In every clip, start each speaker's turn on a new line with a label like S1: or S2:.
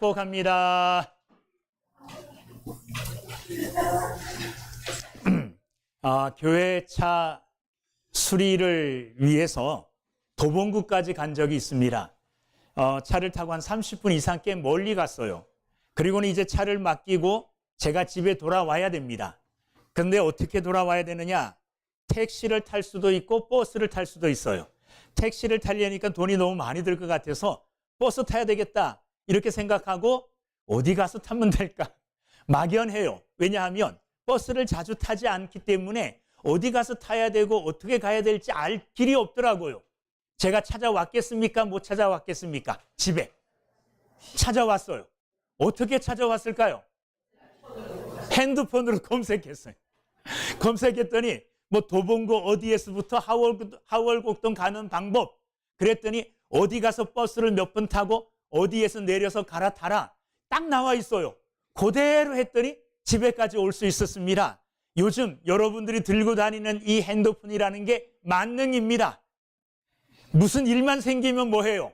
S1: 복합니다. 교회 차 수리를 위해서 도봉구까지 간 적이 있습니다. 차를 타고 한 30분 이상 꽤 멀리 갔어요. 그리고는 이제 차를 맡기고 제가 집에 돌아와야 됩니다. 근데 어떻게 돌아와야 되느냐? 택시를 탈 수도 있고 버스를 탈 수도 있어요. 택시를 타려니까 돈이 너무 많이 들 것 같아서 버스 타야 되겠다 이렇게 생각하고 어디 가서 타면 될까? 막연해요. 왜냐하면 버스를 자주 타지 않기 때문에 어디 가서 타야 되고 어떻게 가야 될지 알 길이 없더라고요. 제가 찾아왔겠습니까? 못 찾아왔겠습니까? 집에 찾아왔어요. 어떻게 찾아왔을까요? 핸드폰으로 검색했어요. 검색했더니 뭐 도봉구 어디에서부터 하월곡동 가는 방법, 그랬더니 어디 가서 버스를 몇 번 타고 어디에서 내려서 갈아타라 딱 나와 있어요. 그대로 했더니 집에까지 올 수 있었습니다. 요즘 여러분들이 들고 다니는 이 핸드폰이라는 게 만능입니다. 무슨 일만 생기면 뭐해요?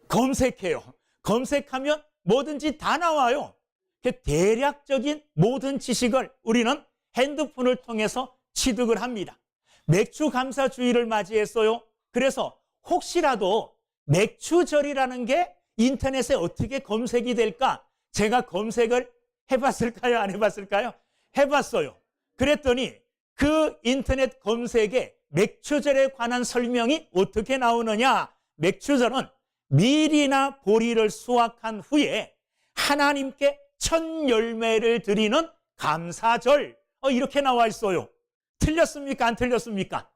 S1: 검색해요. 검색하면 뭐든지 다 나와요. 대략적인 모든 지식을 우리는 핸드폰을 통해서 취득을 합니다. 맥주 감사주의를 맞이했어요. 그래서 혹시라도 맥주절이라는 게 인터넷에 어떻게 검색이 될까? 제가 검색을 해봤을까요? 안 해봤을까요? 해봤어요. 그랬더니 그 인터넷 검색에 맥주절에 관한 설명이 어떻게 나오느냐? 맥주절은 밀이나 보리를 수확한 후에 하나님께 첫 열매를 드리는 감사절, 이렇게 나와 있어요. 틀렸습니까? 안 틀렸습니까?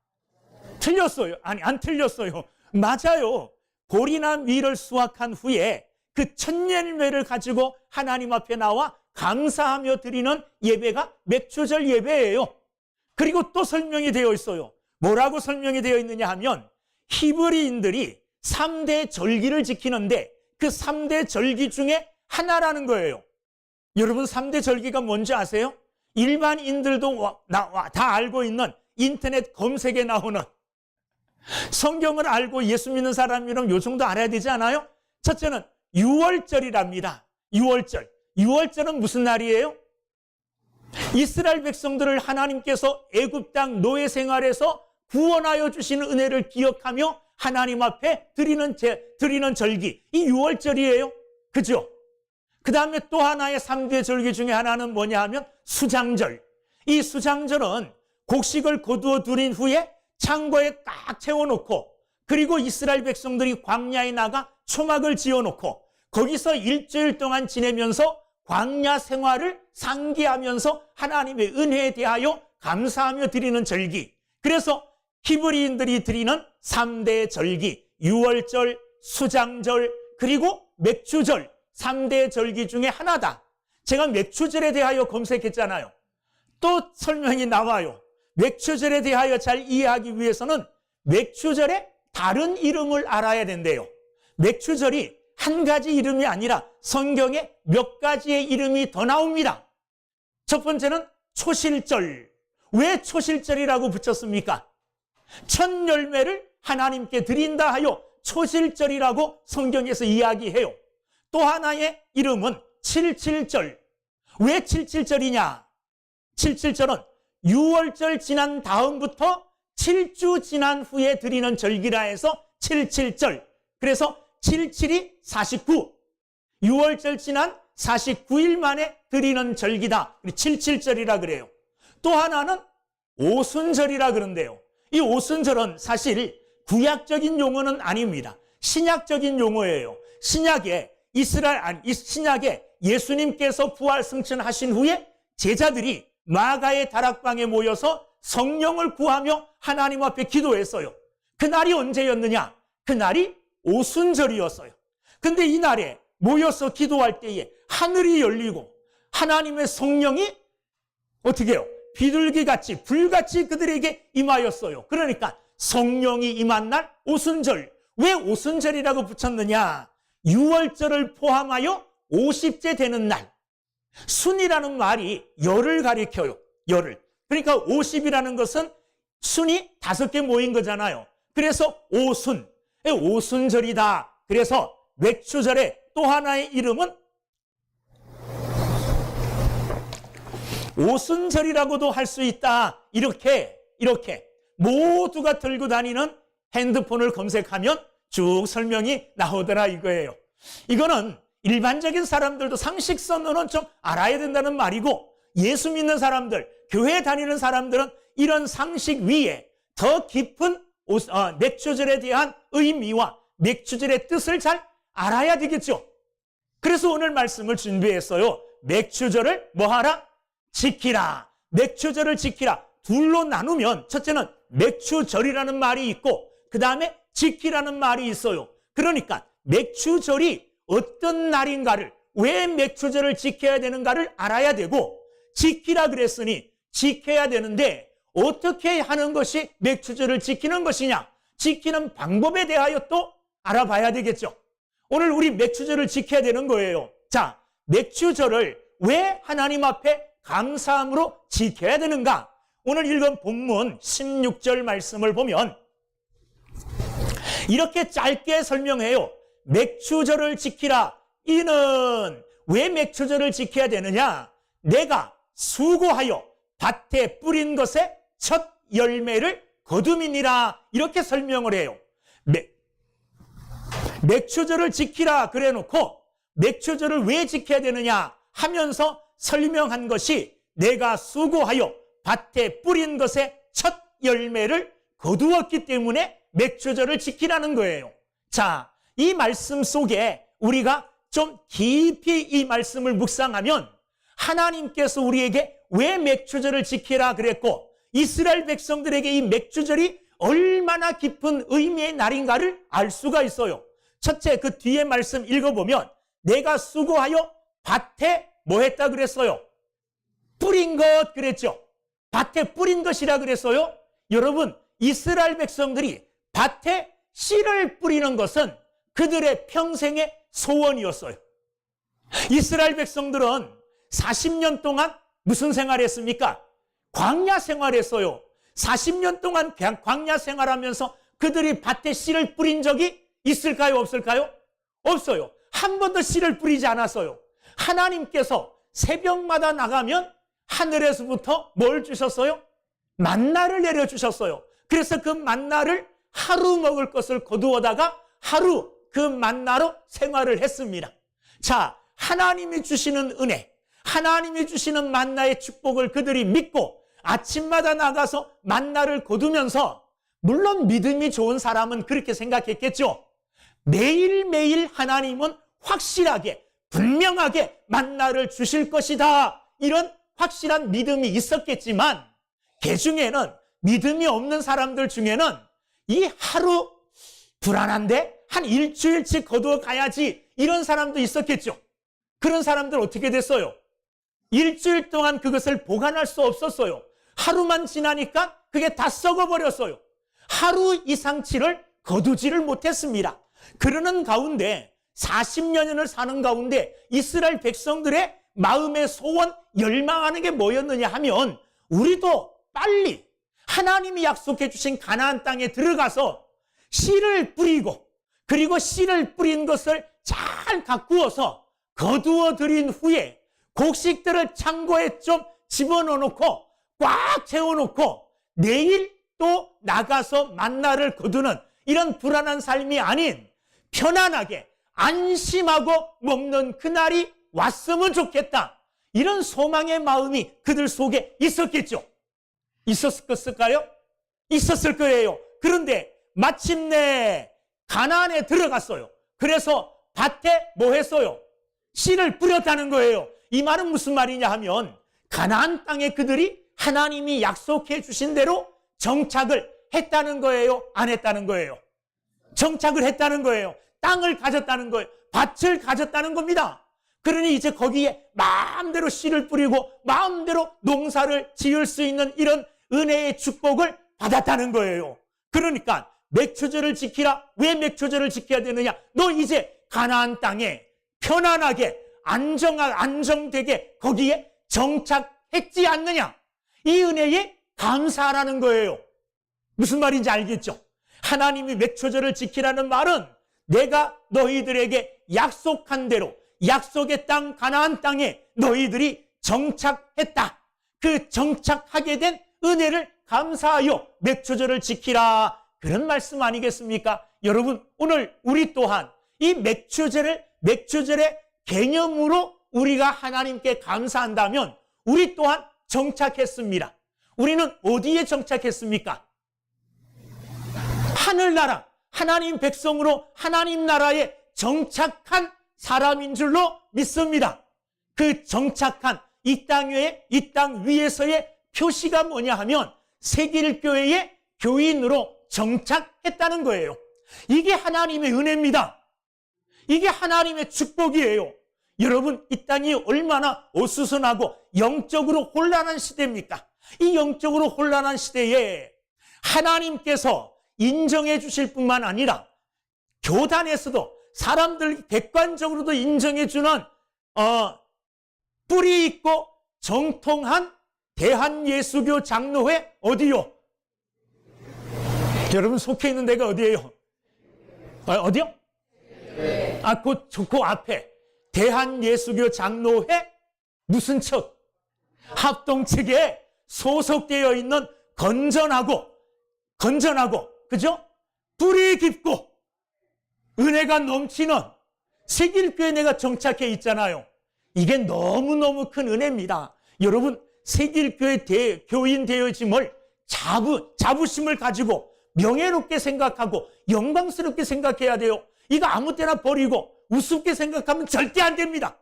S1: 틀렸어요. 아니, 안 틀렸어요. 맞아요. 보리나 밀을 수확한 후에 그 첫 열매를 가지고 하나님 앞에 나와 감사하며 드리는 예배가 맥주절 예배예요. 그리고 또 설명이 되어 있어요. 뭐라고 설명이 되어 있느냐 하면 히브리인들이 3대 절기를 지키는데 그 3대 절기 중에 하나라는 거예요. 여러분 3대 절기가 뭔지 아세요? 일반인들도 다 알고 있는 인터넷 검색에 나오는, 성경을 알고 예수 믿는 사람이라면 요 정도 알아야 되지 않아요? 첫째는 유월절이랍니다. 유월절. 유월절은 무슨 날이에요? 이스라엘 백성들을 하나님께서 애굽 땅 노예 생활에서 구원하여 주신 은혜를 기억하며 하나님 앞에 드리는 절기, 이 유월절이에요. 그죠? 그 다음에 또 하나의 3대 절기 중에 하나는 뭐냐 하면 수장절. 이 수장절은 곡식을 거두어 들인 후에 창고에 딱 채워놓고, 그리고 이스라엘 백성들이 광야에 나가 초막을 지어놓고 거기서 일주일 동안 지내면서 광야 생활을 상기하면서 하나님의 은혜에 대하여 감사하며 드리는 절기. 그래서 히브리인들이 드리는 3대 절기, 유월절, 수장절, 그리고 맥주절, 3대 절기 중에 하나다. 제가 맥주절에 대하여 검색했잖아요. 또 설명이 나와요. 맥주절에 대하여 잘 이해하기 위해서는 맥주절의 다른 이름을 알아야 된대요. 맥주절이 한 가지 이름이 아니라 성경에 몇 가지의 이름이 더 나옵니다. 첫 번째는 초실절. 왜 초실절이라고 붙였습니까? 첫 열매를 하나님께 드린다 하여 초실절이라고 성경에서 이야기해요. 또 하나의 이름은 칠칠절. 왜 칠칠절이냐? 칠칠절은 6월절 지난 다음부터 7주 지난 후에 드리는 절기라 해서 칠칠절. 그래서 77이 49. 6월절 지난 49일 만에 드리는 절기다. 칠칠절이라 그래요. 또 하나는 오순절이라 그런데요. 이 오순절은 사실 구약적인 용어는 아닙니다. 신약적인 용어예요. 신약에 예수님께서 부활 승천하신 후에 제자들이 마가의 다락방에 모여서 성령을 구하며 하나님 앞에 기도했어요. 그날이 언제였느냐? 그날이 오순절이었어요. 근데 이 날에 모여서 기도할 때에 하늘이 열리고 하나님의 성령이 어떻게 해요? 비둘기같이 불같이 그들에게 임하였어요. 그러니까 성령이 임한 날 오순절. 왜 오순절이라고 붙였느냐? 6월절을 포함하여 50째 되는 날. 순이라는 말이 열을 가리켜요. 열을. 그러니까 50이라는 것은 순이 5개 모인 거잖아요. 그래서 오순. 오순절이다. 그래서 맥주절의 또 하나의 이름은 오순절이라고도 할 수 있다. 이렇게 모두가 들고 다니는 핸드폰을 검색하면 쭉 설명이 나오더라 이거예요. 이거는 일반적인 사람들도 상식선으로는 좀 알아야 된다는 말이고, 예수 믿는 사람들, 교회 다니는 사람들은 이런 상식 위에 더 깊은 맥주절에 대한 의미와 맥주절의 뜻을 잘 알아야 되겠죠. 그래서 오늘 말씀을 준비했어요. 맥주절을 뭐하라? 지키라. 맥주절을 지키라. 둘로 나누면 첫째는 맥주절이라는 말이 있고 그 다음에 지키라는 말이 있어요. 그러니까 맥주절이 어떤 날인가를, 왜 맥주절을 지켜야 되는가를 알아야 되고, 지키라 그랬으니 지켜야 되는데 어떻게 하는 것이 맥주절을 지키는 것이냐, 지키는 방법에 대하여 또 알아봐야 되겠죠. 오늘 우리 맥주절을 지켜야 되는 거예요. 자, 맥주절을 왜 하나님 앞에 감사함으로 지켜야 되는가? 오늘 읽은 본문 16절 말씀을 보면 이렇게 짧게 설명해요. 맥주절을 지키라. 이는 왜 맥주절을 지켜야 되느냐? 내가 수고하여 밭에 뿌린 것의 첫 열매를 거둠이니라. 이렇게 설명을 해요. 맥주절을 지키라 그래 놓고 맥주절을 왜 지켜야 되느냐 하면서 설명한 것이 내가 수고하여 밭에 뿌린 것의 첫 열매를 거두었기 때문에 맥주절을 지키라는 거예요. 자, 이 말씀 속에 우리가 좀 깊이 이 말씀을 묵상하면 하나님께서 우리에게 왜 맥주절을 지키라 그랬고 이스라엘 백성들에게 이 맥주절이 얼마나 깊은 의미의 날인가를 알 수가 있어요. 첫째, 그 뒤에 말씀 읽어보면 내가 수고하여 밭에 뭐 했다 그랬어요? 뿌린 것 그랬죠. 밭에 뿌린 것이라 그랬어요. 여러분, 이스라엘 백성들이 밭에 씨를 뿌리는 것은 그들의 평생의 소원이었어요. 이스라엘 백성들은 40년 동안 무슨 생활했습니까? 광야 생활했어요. 40년 동안 광야 생활하면서 그들이 밭에 씨를 뿌린 적이 있을까요? 없을까요? 없어요. 한 번도 씨를 뿌리지 않았어요. 하나님께서 새벽마다 나가면 하늘에서부터 뭘 주셨어요? 만나를 내려주셨어요. 그래서 그 만나를 하루 먹을 것을 거두어다가 하루 그 만나로 생활을 했습니다. 자, 하나님이 주시는 은혜, 하나님이 주시는 만나의 축복을 그들이 믿고 아침마다 나가서 만나를 거두면서, 물론 믿음이 좋은 사람은 그렇게 생각했겠죠. 매일매일 하나님은 확실하게 분명하게 만나를 주실 것이다, 이런 확실한 믿음이 있었겠지만 그 중에는, 믿음이 없는 사람들 중에는 이 하루 불안한데 한 일주일치 거두어 가야지, 이런 사람도 있었겠죠. 그런 사람들 어떻게 됐어요? 일주일 동안 그것을 보관할 수 없었어요. 하루만 지나니까 그게 다 썩어버렸어요. 하루 이상치를 거두지를 못했습니다. 그러는 가운데 40년을 사는 가운데 이스라엘 백성들의 마음의 소원, 열망하는 게 뭐였느냐 하면, 우리도 빨리 하나님이 약속해 주신 가나안 땅에 들어가서 씨를 뿌리고, 그리고 씨를 뿌린 것을 잘 가꾸어서 거두어 들인 후에 곡식들을 창고에 좀 집어넣어 놓고 꽉 채워놓고 내일 또 나가서 만나를 거두는 이런 불안한 삶이 아닌 편안하게 안심하고 먹는 그날이 왔으면 좋겠다, 이런 소망의 마음이 그들 속에 있었겠죠. 있었을까요? 있었을 거예요. 그런데 마침내 가나안에 들어갔어요. 그래서 밭에 뭐 했어요? 씨를 뿌렸다는 거예요. 이 말은 무슨 말이냐 하면, 가나안 땅에 그들이 하나님이 약속해 주신 대로 정착을 했다는 거예요? 안 했다는 거예요? 정착을 했다는 거예요. 땅을 가졌다는 거예요. 밭을 가졌다는 겁니다. 그러니 이제 거기에 마음대로 씨를 뿌리고 마음대로 농사를 지을 수 있는 이런 은혜의 축복을 받았다는 거예요. 그러니까 맥주절을 지키라. 왜 맥주절을 지켜야 되느냐? 너 이제 가나안 땅에 편안하게 안정되게 거기에 정착했지 않느냐? 이 은혜에 감사하라는 거예요. 무슨 말인지 알겠죠? 하나님이 맥주절을 지키라는 말은 내가 너희들에게 약속한 대로 약속의 땅 가나안 땅에 너희들이 정착했다. 그 정착하게 된 은혜를 감사하여 맥주절을 지키라. 그런 말씀 아니겠습니까? 여러분, 오늘 우리 또한 이 맥주절의 개념으로 우리가 하나님께 감사한다면 우리 또한 정착했습니다. 우리는 어디에 정착했습니까? 하늘나라, 하나님 백성으로 하나님 나라에 정착한 사람인 줄로 믿습니다. 그 정착한 이 땅 위에서의 표시가 뭐냐 하면 세길교회의 교인으로 정착했다는 거예요. 이게 하나님의 은혜입니다. 이게 하나님의 축복이에요. 여러분, 이 땅이 얼마나 어수선하고 영적으로 혼란한 시대입니까? 이 영적으로 혼란한 시대에 하나님께서 인정해 주실 뿐만 아니라 교단에서도 사람들 객관적으로도 인정해 주는 뿌리 있고 정통한 대한예수교 장로회 어디요? 여러분 속해 있는 데가 어디예요? 어디요? 그 앞에 대한예수교 장로회 무슨 척? 합동측에 소속되어 있는 건전하고 그죠? 뿌리 깊고 은혜가 넘치는 세길교회 내가 정착해 있잖아요. 이게 너무너무 큰 은혜입니다. 여러분, 세길교회 교인 되어짐을 자부심을 가지고 명예롭게 생각하고 영광스럽게 생각해야 돼요. 이거 아무 때나 버리고 우습게 생각하면 절대 안 됩니다.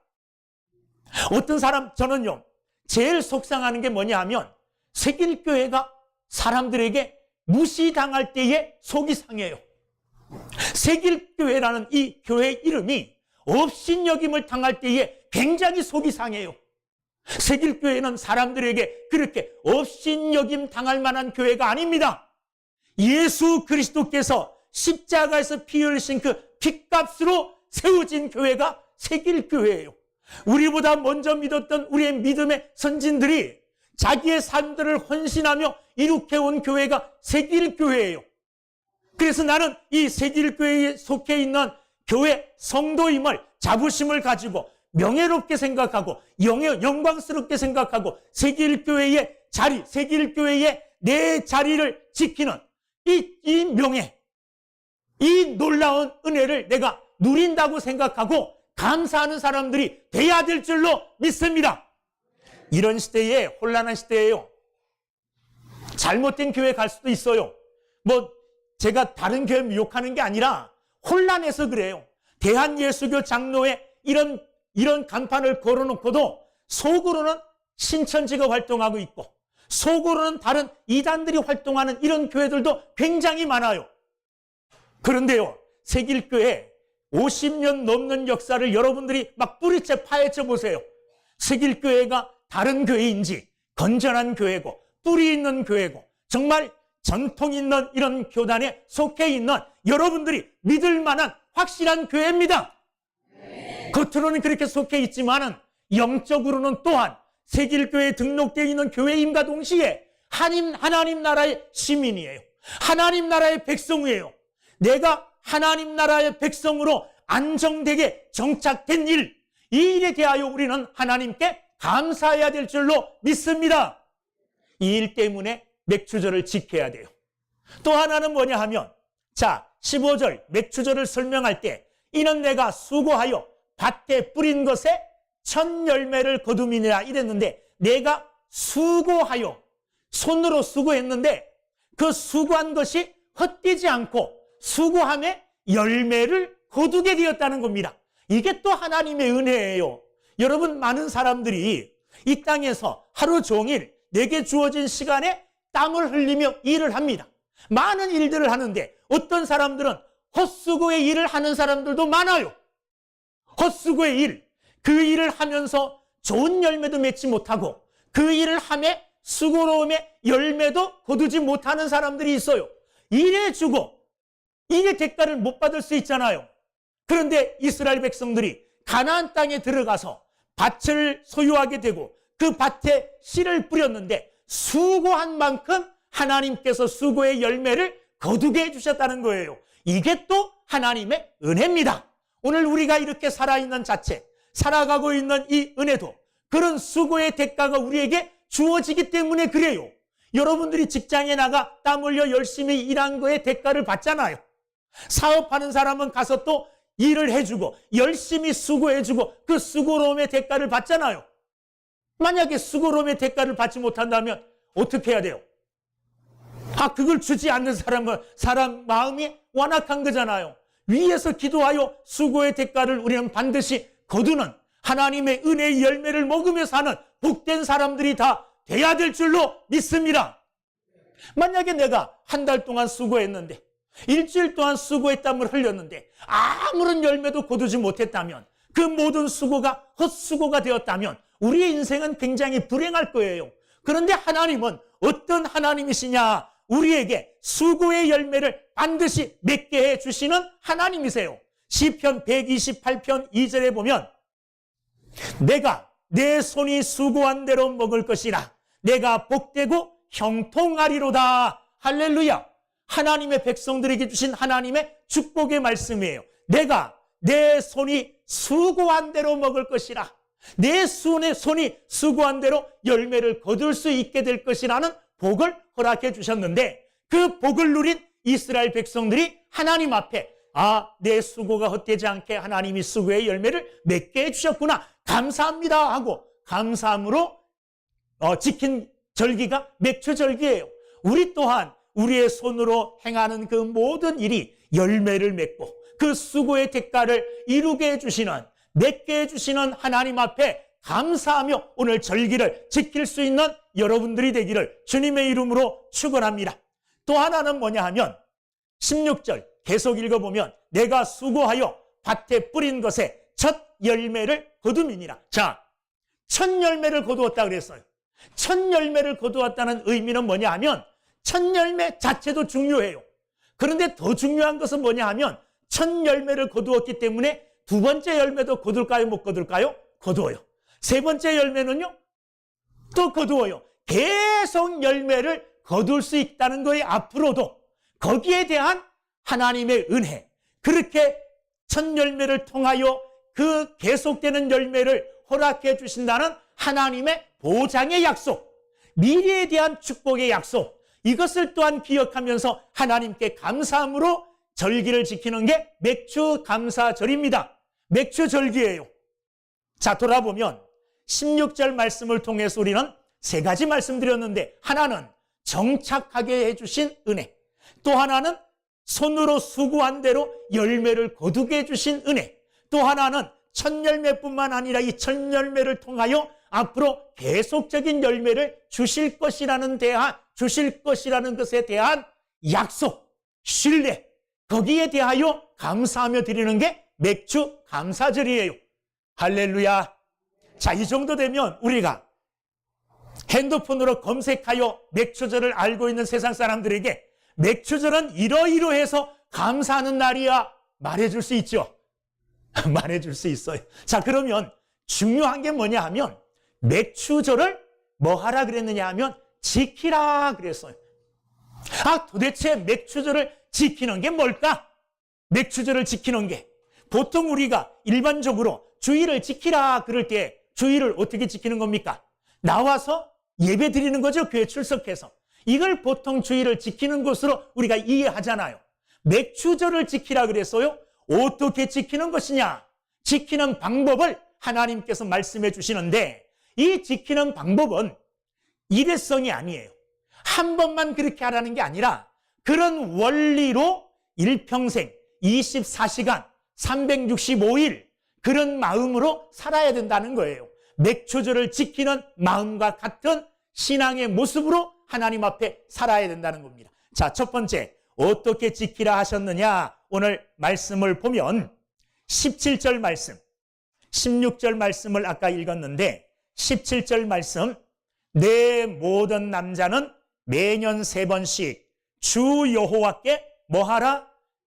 S1: 어떤 사람, 저는요, 제일 속상하는 게 뭐냐 하면 세길교회가 사람들에게 무시당할 때에 속이 상해요. 세길교회라는 이 교회 이름이 업신여김을 당할 때에 굉장히 속이 상해요. 세길교회는 사람들에게 그렇게 업신여김 당할 만한 교회가 아닙니다. 예수 그리스도께서 십자가에서 피 흘리신 그 핏값으로 세워진 교회가 세길교회예요. 우리보다 먼저 믿었던 우리의 믿음의 선진들이 자기의 삶들을 헌신하며 이룩해온 교회가 세길교회예요. 그래서 나는 이 세길교회에 속해 있는 교회 성도임을 자부심을 가지고 명예롭게 생각하고 영광스럽게 생각하고 세길교회의 자리, 세길교회의 내 자리를 지키는 이 명예, 이 놀라운 은혜를 내가 누린다고 생각하고 감사하는 사람들이 돼야 될 줄로 믿습니다. 이런 시대에, 혼란한 시대에요, 잘못된 교회 갈 수도 있어요. 제가 다른 교회 미혹하는 게 아니라 혼란해서 그래요. 대한예수교 장로회 이런 간판을 걸어놓고도 속으로는 신천지가 활동하고 있고 속으로는 다른 이단들이 활동하는 이런 교회들도 굉장히 많아요. 그런데요, 세길교회 50년 넘는 역사를 여러분들이 막 뿌리째 파헤쳐 보세요. 세길교회가 다른 교회인지 건전한 교회고 뿌리 있는 교회고 정말 전통 있는 이런 교단에 속해 있는 여러분들이 믿을 만한 확실한 교회입니다. 겉으로는 그렇게 속해 있지만은 영적으로는 또한 세길교회에 등록되어 있는 교회임과 동시에 하나님 나라의 시민이에요. 하나님 나라의 백성이에요. 내가 하나님 나라의 백성으로 안정되게 정착된 이 일에 대하여 우리는 하나님께 감사해야 될 줄로 믿습니다. 이 일 때문에 맥주절을 지켜야 돼요. 또 하나는 뭐냐 하면 15절 맥주절을 설명할 때 이는 내가 수고하여 밭에 뿌린 것에 첫 열매를 거두미니라 이랬는데 내가 수고하여 손으로 수고했는데 그 수고한 것이 헛되지 않고 수고함에 열매를 거두게 되었다는 겁니다. 이게 또 하나님의 은혜예요. 여러분, 많은 사람들이 이 땅에서 하루 종일 내게 주어진 시간에 땀을 흘리며 일을 합니다. 많은 일들을 하는데 어떤 사람들은 헛수고의 일을 하는 사람들도 많아요. 헛수고의 일, 그 일을 하면서 좋은 열매도 맺지 못하고 그 일을 함에 수고로움의 열매도 거두지 못하는 사람들이 있어요. 일해주고 일의 대가를 못 받을 수 있잖아요. 그런데 이스라엘 백성들이 가나안 땅에 들어가서 밭을 소유하게 되고 그 밭에 씨를 뿌렸는데 수고한 만큼 하나님께서 수고의 열매를 거두게 해주셨다는 거예요. 이게 또 하나님의 은혜입니다. 오늘 우리가 이렇게 살아있는 자체, 살아가고 있는 이 은혜도 그런 수고의 대가가 우리에게 주어지기 때문에 그래요. 여러분들이 직장에 나가 땀 흘려 열심히 일한 거에 대가를 받잖아요. 사업하는 사람은 가서 또 일을 해주고 열심히 수고해주고 그 수고로움의 대가를 받잖아요. 만약에 수고로움의 대가를 받지 못한다면 어떻게 해야 돼요? 그걸 주지 않는 사람은 사람 마음이 완악한 거잖아요. 위에서 기도하여 수고의 대가를 우리는 반드시 거두는 하나님의 은혜의 열매를 먹으며 사는 복된 사람들이 다 돼야 될 줄로 믿습니다. 만약에 내가 한 달 동안 수고했는데 일주일 동안 수고의 땀을 흘렸는데 아무런 열매도 거두지 못했다면 그 모든 수고가 헛수고가 되었다면 우리의 인생은 굉장히 불행할 거예요. 그런데 하나님은 어떤 하나님이시냐? 우리에게 수고의 열매를 반드시 맺게 해주시는 하나님이세요. 시편 128편 2절에 보면 내가 내 손이 수고한 대로 먹을 것이라 내가 복되고 형통하리로다. 할렐루야. 하나님의 백성들에게 주신 하나님의 축복의 말씀이에요. 내가 내 손이 수고한 대로 먹을 것이라 내 손이 수고한 대로 열매를 거둘 수 있게 될 것이라는 복을 허락해 주셨는데 그 복을 누린 이스라엘 백성들이 하나님 앞에 내 수고가 헛되지 않게 하나님이 수고의 열매를 맺게 해주셨구나 감사합니다 하고 감사함으로 지킨 절기가 맥추절기예요. 우리 또한 우리의 손으로 행하는 그 모든 일이 열매를 맺고 그 수고의 대가를 이루게 해주시는 맺게 해주시는 하나님 앞에 감사하며 오늘 절기를 지킬 수 있는 여러분들이 되기를 주님의 이름으로 축원합니다. 또 하나는 뭐냐 하면 16절 계속 읽어보면 내가 수고하여 밭에 뿌린 것에 첫 열매를 거둠이니라. 자, 첫 열매를 거두었다 그랬어요. 첫 열매를 거두었다는 의미는 뭐냐 하면 첫 열매 자체도 중요해요. 그런데 더 중요한 것은 뭐냐 하면 첫 열매를 거두었기 때문에 두 번째 열매도 거둘까요? 못 거둘까요? 거두어요. 세 번째 열매는요? 또 거두어요. 계속 열매를 거둘 수 있다는 거에 앞으로도 거기에 대한 하나님의 은혜, 그렇게 첫 열매를 통하여 그 계속되는 열매를 허락해 주신다는 하나님의 보장의 약속, 미래에 대한 축복의 약속, 이것을 또한 기억하면서 하나님께 감사함으로 절기를 지키는 게 맥추감사절입니다. 맥추절기예요. 자, 돌아보면 16절 말씀을 통해서 우리는 세 가지 말씀드렸는데 하나는 정착하게 해주신 은혜, 또 하나는 손으로 수고한 대로 열매를 거두게 해주신 은혜, 또 하나는 첫 열매뿐만 아니라 이 첫 열매를 통하여 앞으로 계속적인 열매를 주실 것이라는 것에 대한 약속, 신뢰, 거기에 대하여 감사하며 드리는 게 맥추 감사절이에요. 할렐루야. 자, 이 정도 되면 우리가 핸드폰으로 검색하여 맥추절을 알고 있는 세상 사람들에게 맥추절은 이러이러해서 감사하는 날이야 말해줄 수 있죠. 말해줄 수 있어요. 자, 그러면 중요한 게 뭐냐 하면 맥추절을 뭐 하라 그랬느냐 하면 지키라 그랬어요. 도대체 맥추절을 지키는 게 뭘까? 맥추절을 지키는 게 보통 우리가 일반적으로 주일을 지키라 그럴 때 주일을 어떻게 지키는 겁니까? 나와서 예배 드리는 거죠. 교회 출석해서. 이걸 보통 주일을 지키는 것으로 우리가 이해하잖아요. 맥추절을 지키라 그랬어요. 어떻게 지키는 것이냐? 지키는 방법을 하나님께서 말씀해 주시는데 이 지키는 방법은 일회성이 아니에요. 한 번만 그렇게 하라는 게 아니라 그런 원리로 일평생 24시간 365일 그런 마음으로 살아야 된다는 거예요. 맥추절을 지키는 마음과 같은 신앙의 모습으로 하나님 앞에 살아야 된다는 겁니다. 자, 첫 번째, 어떻게 지키라 하셨느냐? 오늘 말씀을 보면 17절 말씀, 16절 말씀을 아까 읽었는데 17절 말씀, 내 모든 남자는 매년 3번씩 주 여호와께 뭐하라?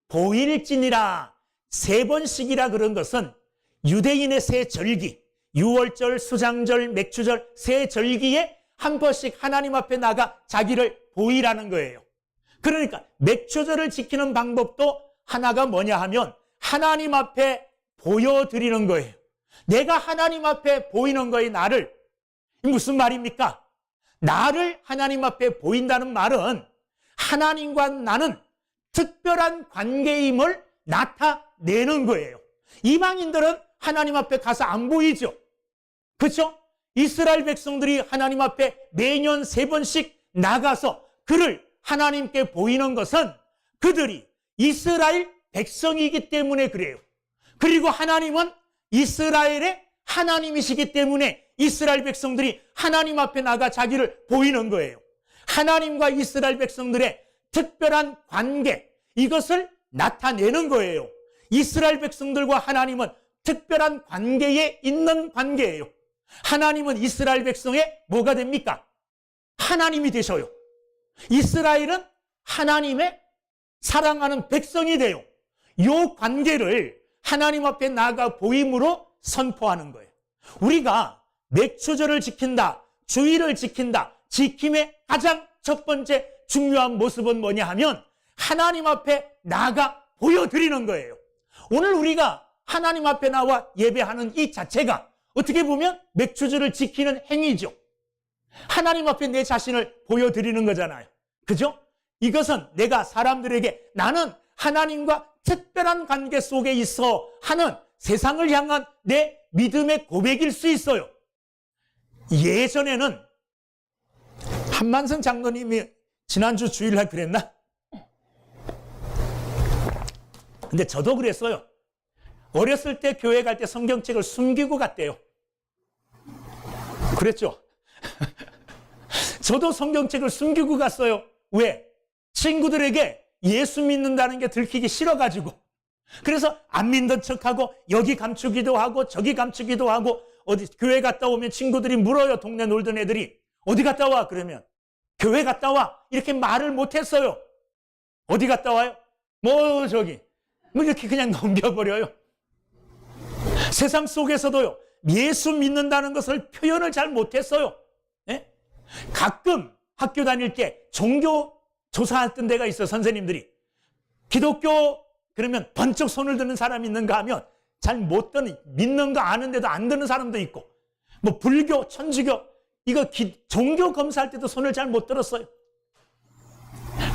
S1: 보일지니라. 3번씩이라 그런 것은 유대인의 새 절기, 유월절, 수장절, 맥추절 새 절기에 한 번씩 하나님 앞에 나가 자기를 보이라는 거예요. 그러니까 맥추절을 지키는 방법도 하나가 뭐냐 하면 하나님 앞에 보여드리는 거예요. 내가 하나님 앞에 보이는 거에 나를, 무슨 말입니까? 나를 하나님 앞에 보인다는 말은 하나님과 나는 특별한 관계임을 나타내는 거예요. 이방인들은 하나님 앞에 가서 안 보이죠. 그렇죠? 이스라엘 백성들이 하나님 앞에 매년 3번씩 나가서 그를 하나님께 보이는 것은 그들이 이스라엘 백성이기 때문에 그래요. 그리고 하나님은 이스라엘의 하나님이시기 때문에 이스라엘 백성들이 하나님 앞에 나가 자기를 보이는 거예요. 하나님과 이스라엘 백성들의 특별한 관계, 이것을 나타내는 거예요. 이스라엘 백성들과 하나님은 특별한 관계에 있는 관계예요. 하나님은 이스라엘 백성의 뭐가 됩니까? 하나님이 되셔요. 이스라엘은 하나님의 사랑하는 백성이 돼요. 이 관계를 하나님 앞에 나가 보임으로 선포하는 거예요. 우리가 맥추절을 지킨다, 주일을 지킨다, 지킴의 가장 첫 번째 중요한 모습은 뭐냐 하면 하나님 앞에 나가 보여드리는 거예요. 오늘 우리가 하나님 앞에 나와 예배하는 이 자체가 어떻게 보면 맥추절을 지키는 행위죠. 하나님 앞에 내 자신을 보여드리는 거잖아요. 그죠? 이것은 내가 사람들에게 나는 하나님과 특별한 관계 속에 있어 하는 세상을 향한 내 믿음의 고백일 수 있어요. 예전에는 한만선 장로님이 지난주 주일날 그랬나? 근데 저도 그랬어요. 어렸을 때 교회 갈 때 성경책을 숨기고 갔대요. 그랬죠? 저도 성경책을 숨기고 갔어요. 왜? 친구들에게 예수 믿는다는 게 들키기 싫어가지고. 그래서 안 믿는 척하고 여기 감추기도 하고 저기 감추기도 하고 어디 교회 갔다 오면 친구들이 물어요. 동네 놀던 애들이. 어디 갔다 와? 그러면 교회 갔다 와. 이렇게 말을 못했어요. 어디 갔다 와요? 뭐 저기. 뭐 이렇게 그냥 넘겨버려요. 세상 속에서도요. 예수 믿는다는 것을 표현을 잘 못했어요. 예? 가끔 학교 다닐 때 종교 조사했던 데가 있어요. 선생님들이. 기독교 그러면 번쩍 손을 드는 사람이 있는가 하면 잘 못 드는, 믿는 거 아는데도 안 드는 사람도 있고, 뭐 불교, 천주교 이거 종교 검사할 때도 손을 잘 못 들었어요.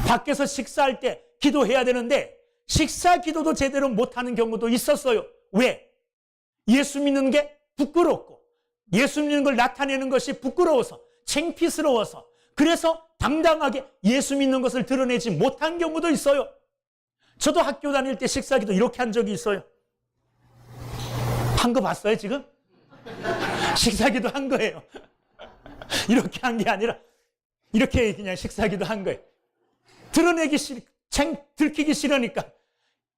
S1: 밖에서 식사할 때 기도해야 되는데 식사 기도도 제대로 못하는 경우도 있었어요. 왜? 예수 믿는 게 부끄럽고 예수 믿는 걸 나타내는 것이 부끄러워서 창피스러워서 그래서 당당하게 예수 믿는 것을 드러내지 못한 경우도 있어요. 저도 학교 다닐 때 식사기도 이렇게 한 적이 있어요. 한 거 봤어요 지금? 식사기도 한 거예요. 이렇게 한 게 아니라 이렇게 그냥 식사기도 한 거예요. 드러내기 들키기 싫으니까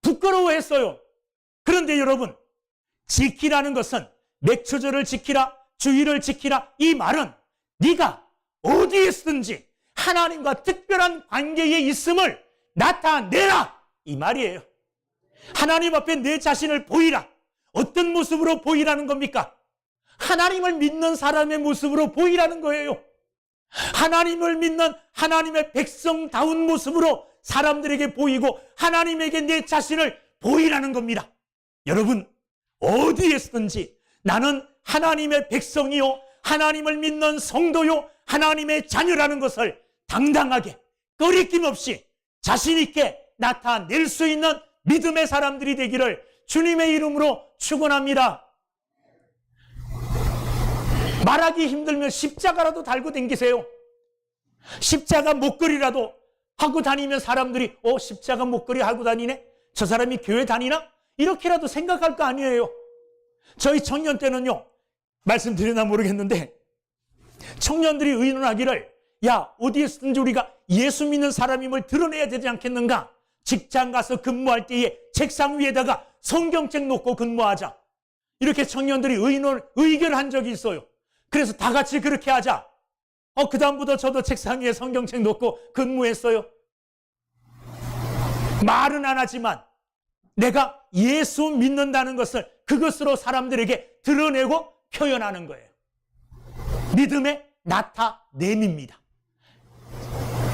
S1: 부끄러워했어요. 그런데 여러분, 지키라는 것은 맥추절을 지키라, 주일을 지키라, 이 말은 네가 어디에 있든지 하나님과 특별한 관계에 있음을 나타내라, 이 말이에요. 하나님 앞에 내 자신을 보이라. 어떤 모습으로 보이라는 겁니까? 하나님을 믿는 사람의 모습으로 보이라는 거예요. 하나님을 믿는 하나님의 백성다운 모습으로 사람들에게 보이고 하나님에게 내 자신을 보이라는 겁니다. 여러분, 어디에 있든지 나는 하나님의 백성이요, 하나님을 믿는 성도요, 하나님의 자녀라는 것을 당당하게 꺼리낌 없이 자신 있게 나타낼 수 있는 믿음의 사람들이 되기를 주님의 이름으로 축원합니다. 말하기 힘들면 십자가라도 달고 다니세요. 십자가 목걸이라도 하고 다니면 사람들이 십자가 목걸이 하고 다니네? 저 사람이 교회 다니나? 이렇게라도 생각할 거 아니에요. 저희 청년 때는요, 말씀드리나 모르겠는데 청년들이 의논하기를 야, 어디에 쓰든지 우리가 예수 믿는 사람임을 드러내야 되지 않겠는가? 직장 가서 근무할 때에 책상 위에다가 성경책 놓고 근무하자. 이렇게 청년들이 의결한 적이 있어요. 그래서 다 같이 그렇게 하자. 그 다음부터 저도 책상 위에 성경책 놓고 근무했어요. 말은 안 하지만 내가 예수 믿는다는 것을 그것으로 사람들에게 드러내고 표현하는 거예요. 믿음의 나타냄입니다.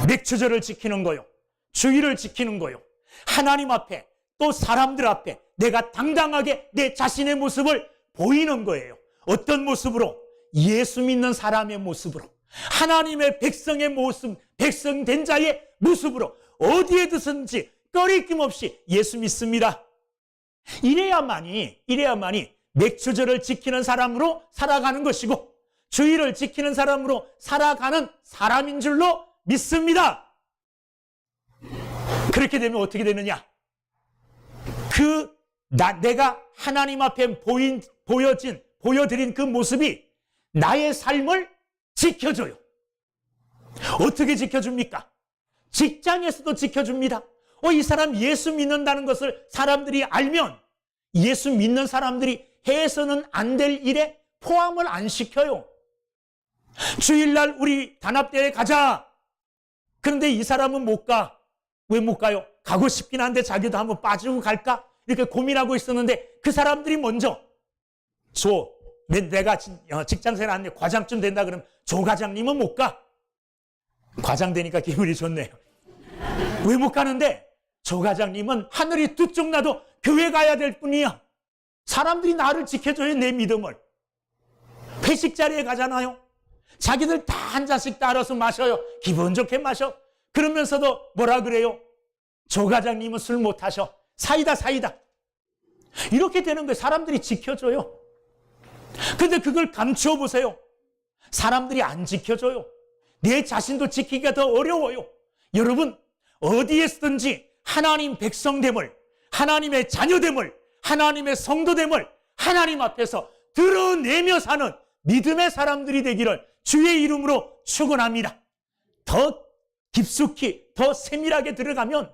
S1: 맥추절을 지키는 거요, 주일을 지키는 거요, 하나님 앞에 또 사람들 앞에 내가 당당하게 내 자신의 모습을 보이는 거예요. 어떤 모습으로? 예수 믿는 사람의 모습으로, 하나님의 백성의 모습, 백성 된 자의 모습으로 어디에 드든지 꺼리낌 없이 예수 믿습니다. 이래야만이 맥주절을 지키는 사람으로 살아가는 것이고 주의를 지키는 사람으로 살아가는 사람인 줄로 믿습니다. 그렇게 되면 어떻게 되느냐? 내가 하나님 앞에 보여드린 그 모습이 나의 삶을 지켜줘요. 어떻게 지켜줍니까? 직장에서도 지켜줍니다. 이 사람 예수 믿는다는 것을 사람들이 알면 예수 믿는 사람들이 해서는 안 될 일에 포함을 안 시켜요. 주일날 우리 단합대회 가자. 그런데 이 사람은 못 가. 왜 못 가요? 가고 싶긴 한데 자기도 한번 빠지고 갈까? 이렇게 고민하고 있었는데 그 사람들이 먼저 내가 직장생활 안 돼. 과장쯤 된다 그러면 조 과장님은 못 가. 과장 되니까 기분이 좋네요. 왜 못 가는데? 조 과장님은 하늘이 두 쪽 나도 교회 가야 될 뿐이야. 사람들이 나를 지켜줘요, 내 믿음을. 회식 자리에 가잖아요. 자기들 다 한 잔씩 따라서 마셔요. 기분 좋게 마셔. 그러면서도 뭐라 그래요? 조 과장님은 술 못 하셔. 사이다. 이렇게 되는 거예요. 사람들이 지켜줘요. 근데 그걸 감추어 보세요. 사람들이 안 지켜줘요. 내 자신도 지키기가 더 어려워요. 여러분, 어디에서든지 하나님 백성됨을, 하나님의 자녀됨을, 하나님의 성도됨을 하나님 앞에서 드러내며 사는 믿음의 사람들이 되기를 주의 이름으로 축원합니다. 더 깊숙이, 더 세밀하게 들어가면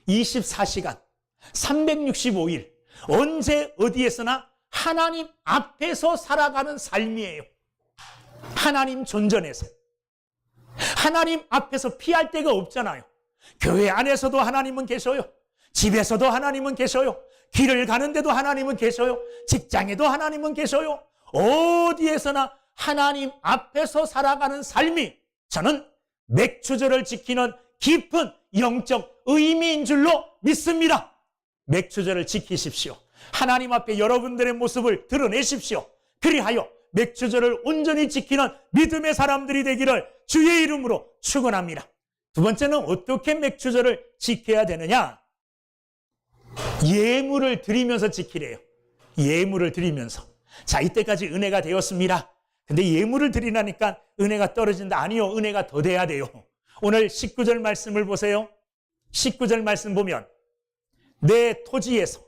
S1: 24시간, 365일, 언제 어디에서나 하나님 앞에서 살아가는 삶이에요. 하나님 존전에서. 하나님 앞에서 피할 데가 없잖아요. 교회 안에서도 하나님은 계셔요. 집에서도 하나님은 계셔요. 길을 가는데도 하나님은 계셔요. 직장에도 하나님은 계셔요. 어디에서나 하나님 앞에서 살아가는 삶이 저는 맥주절을 지키는 깊은 영적 의미인 줄로 믿습니다. 맥주절을 지키십시오. 하나님 앞에 여러분들의 모습을 드러내십시오. 그리하여 맥주절을 온전히 지키는 믿음의 사람들이 되기를 주의 이름으로 축원합니다. 두 번째는 어떻게 맥주절을 지켜야 되느냐? 예물을 드리면서 지키래요. 예물을 드리면서. 자, 이때까지 은혜가 되었습니다. 근데 예물을 드리라니까 은혜가 떨어진다. 아니요, 은혜가 더 돼야 돼요. 오늘 19절 말씀을 보세요. 19절 말씀 보면 내 토지에서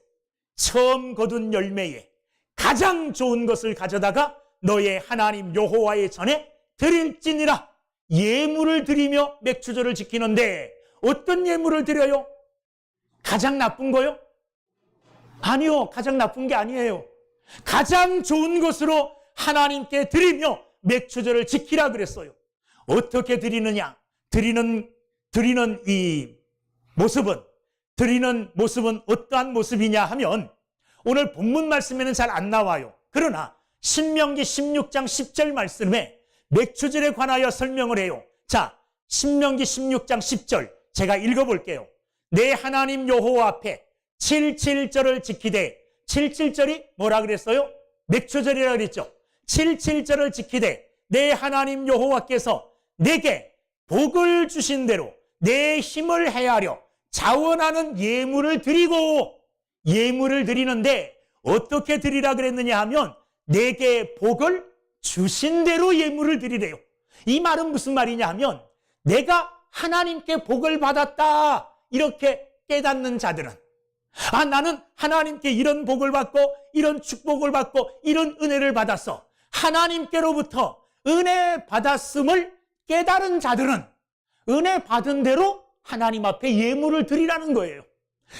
S1: 처음 거둔 열매에 가장 좋은 것을 가져다가 너의 하나님 여호와의 전에 드릴지니라. 예물을 드리며 맥주절을 지키는데 어떤 예물을 드려요? 가장 나쁜 거요? 아니요, 가장 나쁜 게 아니에요. 가장 좋은 것으로 하나님께 드리며 맥주절을 지키라 그랬어요. 어떻게 드리느냐? 드리는 모습은 어떠한 모습이냐 하면 오늘 본문 말씀에는 잘 안 나와요. 그러나 신명기 16장 10절 말씀에 맥주절에 관하여 설명을 해요. 자, 신명기 16장 10절 제가 읽어볼게요. 내 하나님 여호와 앞에 77절을 지키되, 77절이 뭐라 그랬어요? 맥주절이라 그랬죠. 77절을 지키되 내 하나님 여호와께서 내게 복을 주신 대로 내 힘을 헤아려 자원하는 예물을 드리고, 예물을 드리는데 어떻게 드리라 그랬느냐 하면 내게 복을 주신 대로 예물을 드리래요. 이 말은 무슨 말이냐 하면 내가 하나님께 복을 받았다 이렇게 깨닫는 자들은, 나는 하나님께 이런 복을 받고 이런 축복을 받고 이런 은혜를 받았어, 하나님께로부터 은혜 받았음을 깨달은 자들은 은혜 받은 대로 하나님 앞에 예물을 드리라는 거예요.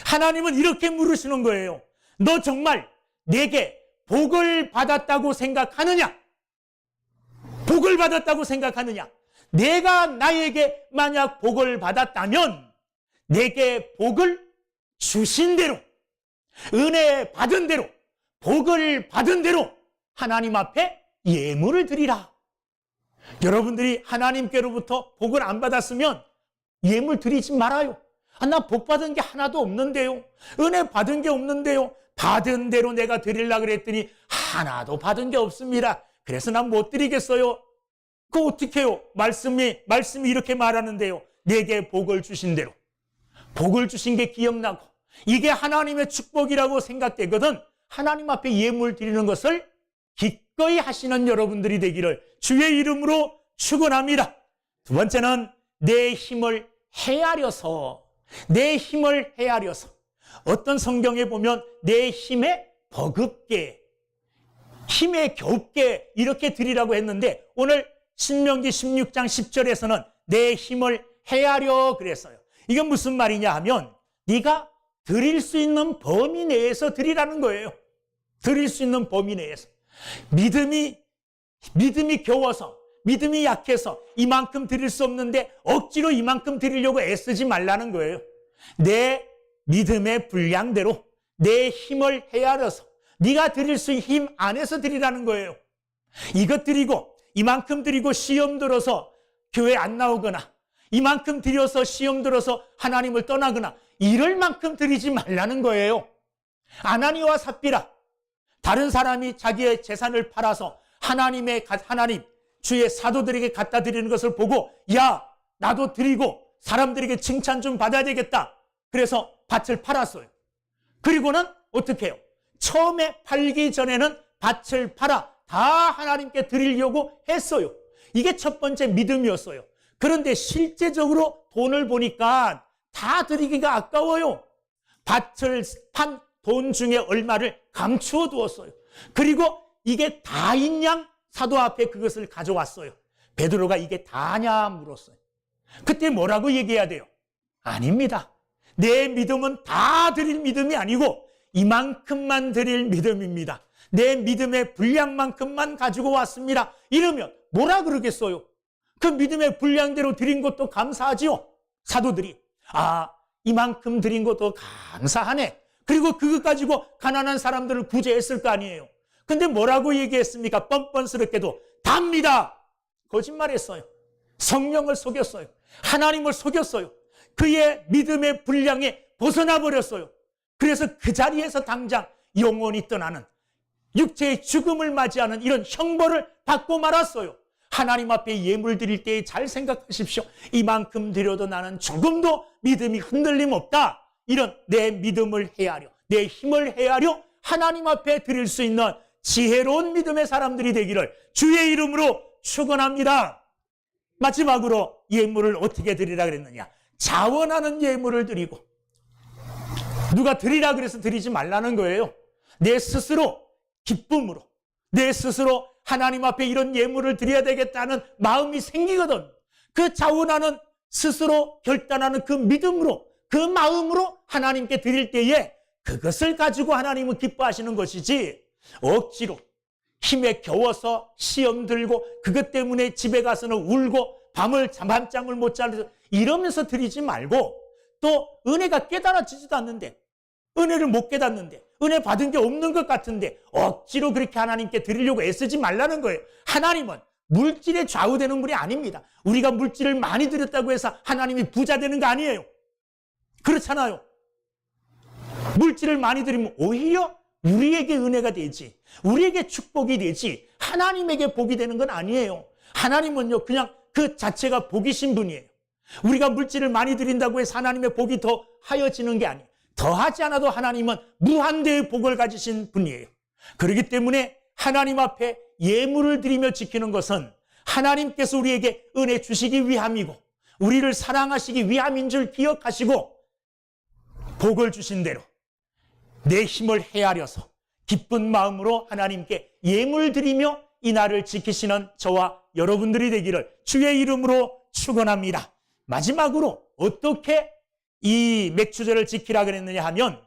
S1: 하나님은 이렇게 물으시는 거예요. 너 정말 내게 복을 받았다고 생각하느냐? 복을 받았다고 생각하느냐? 내가 나에게 만약 복을 받았다면 내게 복을 주신 대로, 은혜 받은 대로, 복을 받은 대로 하나님 앞에 예물을 드리라. 여러분들이 하나님께로부터 복을 안 받았으면 예물 드리지 말아요. 나 복 받은 게 하나도 없는데요. 은혜 받은 게 없는데요. 받은 대로 내가 드리려고 그랬더니 하나도 받은 게 없습니다. 그래서 난 못 드리겠어요. 그거 어떻게 해요? 말씀이 이렇게 말하는데요. 내게 복을 주신 대로. 복을 주신 게 기억나고 이게 하나님의 축복이라고 생각되거든 하나님 앞에 예물 드리는 것을 기꺼이 하시는 여러분들이 되기를 주의 이름으로 축원합니다. 두 번째는 내 힘을 헤아려서 어떤 성경에 보면 내 힘에 버겁게 힘에 겨웁게 이렇게 드리라고 했는데 오늘 신명기 16장 10절에서는 내 힘을 헤아려 그랬어요. 이건 무슨 말이냐 하면 네가 드릴 수 있는 범위 내에서 드리라는 거예요. 드릴 수 있는 범위 내에서. 믿음이 겨워서 믿음이 약해서 이만큼 드릴 수 없는데 억지로 이만큼 드리려고 애쓰지 말라는 거예요. 내 믿음의 분량대로 내 힘을 헤아려서 네가 드릴 수 있는 힘 안에서 드리라는 거예요. 이것 드리고 이만큼 드리고 시험 들어서 교회 안 나오거나 이만큼 드려서 시험 들어서 하나님을 떠나거나 이럴 만큼 드리지 말라는 거예요. 아나니와 삽비라 다른 사람이 자기의 재산을 팔아서 하나님 주의 사도들에게 갖다 드리는 것을 보고 야 나도 드리고 사람들에게 칭찬 좀 받아야 되겠다. 그래서 밭을 팔았어요. 그리고는 어떻게 해요? 처음에 팔기 전에는 밭을 팔아 다 하나님께 드리려고 했어요. 이게 첫 번째 믿음이었어요. 그런데 실제적으로 돈을 보니까 다 드리기가 아까워요. 밭을 판 돈 중에 얼마를 감추어 두었어요. 그리고 이게 다인 양 사도 앞에 그것을 가져왔어요. 베드로가 이게 다냐 물었어요. 그때 뭐라고 얘기해야 돼요? 아닙니다. 내 믿음은 다 드릴 믿음이 아니고 이만큼만 드릴 믿음입니다. 내 믿음의 분량만큼만 가지고 왔습니다. 이러면 뭐라 그러겠어요? 그 믿음의 분량대로 드린 것도 감사하지요. 사도들이 이만큼 드린 것도 감사하네. 그리고 그것 가지고 가난한 사람들을 구제했을 거 아니에요. 근데 뭐라고 얘기했습니까? 뻔뻔스럽게도 답니다. 거짓말했어요. 성령을 속였어요. 하나님을 속였어요. 그의 믿음의 분량에 벗어나 버렸어요. 그래서 그 자리에서 당장 영원히 떠나는 육체의 죽음을 맞이하는 이런 형벌을 받고 말았어요. 하나님 앞에 예물 드릴 때 잘 생각하십시오. 이만큼 드려도 나는 조금도 믿음이 흔들림 없다. 이런 내 믿음을 헤아려, 내 힘을 헤아려 하나님 앞에 드릴 수 있는 지혜로운 믿음의 사람들이 되기를 주의 이름으로 축원합니다. 마지막으로 예물을 어떻게 드리라 그랬느냐? 자원하는 예물을 드리고 누가 드리라 그래서 드리지 말라는 거예요. 내 스스로 기쁨으로 내 스스로 하나님 앞에 이런 예물을 드려야 되겠다는 마음이 생기거든. 그 자원하는 스스로 결단하는 그 믿음으로 그 마음으로 하나님께 드릴 때에 그것을 가지고 하나님은 기뻐하시는 것이지 억지로 힘에 겨워서 시험 들고 그것 때문에 집에 가서는 울고 밤잠을 못 자서 이러면서 드리지 말고 또 은혜가 깨달아지지도 않는데 은혜를 못 깨닫는데 은혜 받은 게 없는 것 같은데 억지로 그렇게 하나님께 드리려고 애쓰지 말라는 거예요. 하나님은 물질에 좌우되는 분이 아닙니다. 우리가 물질을 많이 드렸다고 해서 하나님이 부자 되는 거 아니에요. 그렇잖아요. 물질을 많이 드리면 오히려 우리에게 은혜가 되지 우리에게 축복이 되지 하나님에게 복이 되는 건 아니에요. 하나님은요 그냥 그 자체가 복이신 분이에요. 우리가 물질을 많이 드린다고 해서 하나님의 복이 더 하여지는 게 아니에요. 더하지 않아도 하나님은 무한대의 복을 가지신 분이에요. 그렇기 때문에 하나님 앞에 예물을 드리며 지키는 것은 하나님께서 우리에게 은혜 주시기 위함이고 우리를 사랑하시기 위함인 줄 기억하시고 복을 주신 대로 내 힘을 헤아려서 기쁜 마음으로 하나님께 예물 드리며 이 날을 지키시는 저와 여러분들이 되기를 주의 이름으로 축원합니다. 마지막으로 어떻게 이 맥추절을 지키라 그랬느냐 하면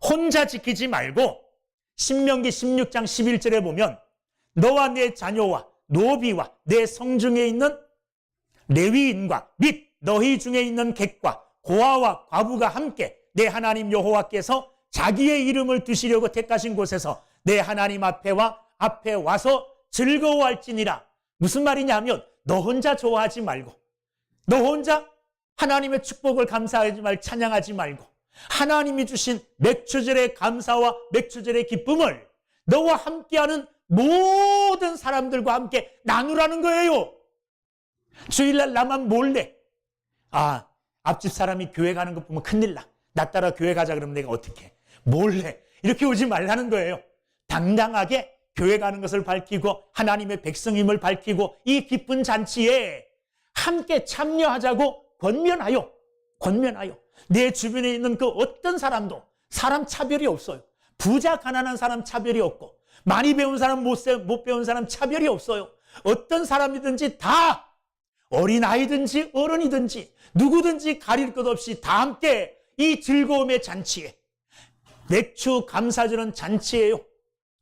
S1: 혼자 지키지 말고 신명기 16장 11절에 보면 너와 내 자녀와 노비와 내 성중에 있는 레위인과 및 너희 중에 있는 객과 고아와 과부가 함께 내 하나님 여호와께서 자기의 이름을 두시려고 택하신 곳에서 내 하나님 앞에 와서 즐거워할지니라. 무슨 말이냐 하면 너 혼자 좋아하지 말고 너 혼자 하나님의 축복을 감사하지 말고 찬양하지 말고 하나님이 주신 맥추절의 감사와 맥추절의 기쁨을 너와 함께하는 모든 사람들과 함께 나누라는 거예요. 주일날 나만 몰래, 앞집 사람이 교회 가는 거 보면 큰일 나. 나 따라 교회 가자 그러면 내가 어떻게 몰래 이렇게 오지 말라는 거예요. 당당하게 교회 가는 것을 밝히고 하나님의 백성임을 밝히고 이 기쁜 잔치에 함께 참여하자고 권면하여 내 주변에 있는 그 어떤 사람도 사람 차별이 없어요. 부자 가난한 사람 차별이 없고 많이 배운 사람 못 배운 사람 차별이 없어요. 어떤 사람이든지 다 어린아이든지 어른이든지 누구든지 가릴 것 없이 다 함께 이 즐거움의 잔치에 맥주 감사 주는 잔치예요.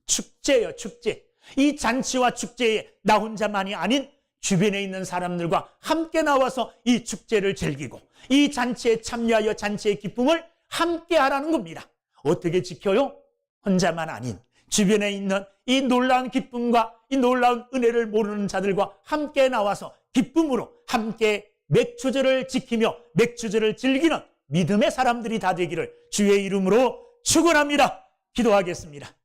S1: 축제예요, 축제. 이 잔치와 축제에 나 혼자만이 아닌 주변에 있는 사람들과 함께 나와서 이 축제를 즐기고 이 잔치에 참여하여 잔치의 기쁨을 함께 하라는 겁니다. 어떻게 지켜요? 혼자만 아닌 주변에 있는 이 놀라운 기쁨과 이 놀라운 은혜를 모르는 자들과 함께 나와서 기쁨으로 함께 맥주절을 지키며 맥주절을 즐기는 믿음의 사람들이 다 되기를 주의 이름으로 축원합니다. 기도하겠습니다.